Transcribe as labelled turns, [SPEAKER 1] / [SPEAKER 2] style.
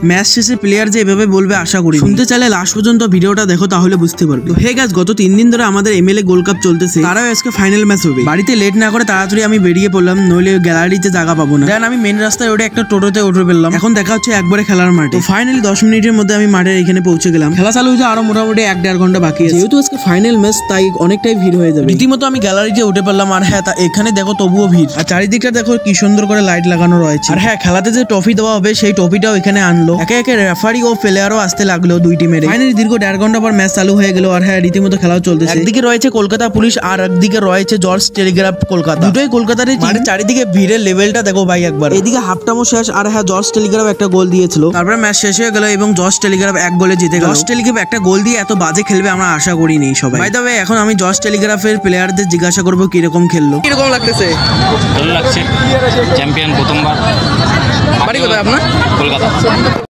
[SPEAKER 1] Match শেষে player যে এভাবে বলবে আশা করি। শুনতে চাইলে লাস্ট পর্যন্ত ভিডিওটা দেখো, তাহলে বুঝতে পারবে। হে গাইস, গত 3 দিন ধরে আমাদের এমএলএ গোল্ড কাপ চলতেছে, তারাও আজকে ফাইনাল ম্যাচ হবে। বাড়িতে লেট না করে তাড়াতাড়ি আমি বেরিয়ে পড়লাম, নইলে গ্যালারিতে জায়গা পাবো না। দেন আমি মেন রাস্তায় ওঠে একটা টোটোতে উঠে ফেললাম। এখন দেখা হচ্ছে একবারে খেলার মাঠে। তো ফাইনালি 10 মিনিটের মধ্যে আমি মাঠের এখানে পৌঁছে গেলাম। খেলা চালু হয়েছে আরো মোটামুটি 1-1.5 ঘন্টা বাকি আছে। যেহেতু আজকে ফাইনাল ম্যাচ, তাই অনেকটাই ভিড় হয়ে যাবে। রীতিমতো আমি গ্যালারিতে উঠে পড়লাম। আর হ্যাঁ, এখানে দেখো তবুও ভিড়। আর চারিদিকটা দেখো কি সুন্দর করে লাইট লাগানো রয়েছে। আর হ্যাঁ, খেলাতে যে ট্রফি দেওয়া হবে সেই ট্রফিটাও এখানে আনলো। একে একে রেফারি ও প্লেয়ারও আসতে লাগলো দুই টিমের। ফাইনালি দীর্ঘ 1.5 ঘন্টা পর ম্যাচ চালু হয়ে গেল। আর হ্যাঁ, রীতিমতো খেলাও চলতেছে। একদিকে রয়েছে কলকাতা পুলিশ আর একদিকে রয়েছে জর্জ টেলিগ্রাফ কলকাতা। দুটোই কলকাতার চারিদিকে ভিড়ের লেভেলটা দেখো ভাই একবার। এদিকে হাফ টাইমও শেষ। আর হ্যাঁ, জর্জ টেলিগ্রাফ একটা গোল দিয়েছিল। তারপরে ম্যাচ শেষ হয়ে গেল এবং জর্জ টেলিগ্রাফ 1 গোলে জিতে গেল। জর্জ টেলিগ্রাফ একটা গোল দিয়ে এত বাজে খেলবে আমরা আশা করিনি সবাই। বাই দ্য ওয়ে, এখন আমি জর্জ টেলিগ্রাফের প্লেয়ারদের জিজ্ঞাসা করবো কিরকম খেললো। কিরকম লাগতেছে?
[SPEAKER 2] ভালো লাগছে, চ্যাম্পিয়ন প্রথমবার।
[SPEAKER 1] বাড়ি কোথায় আপনার?
[SPEAKER 2] কলকাতা।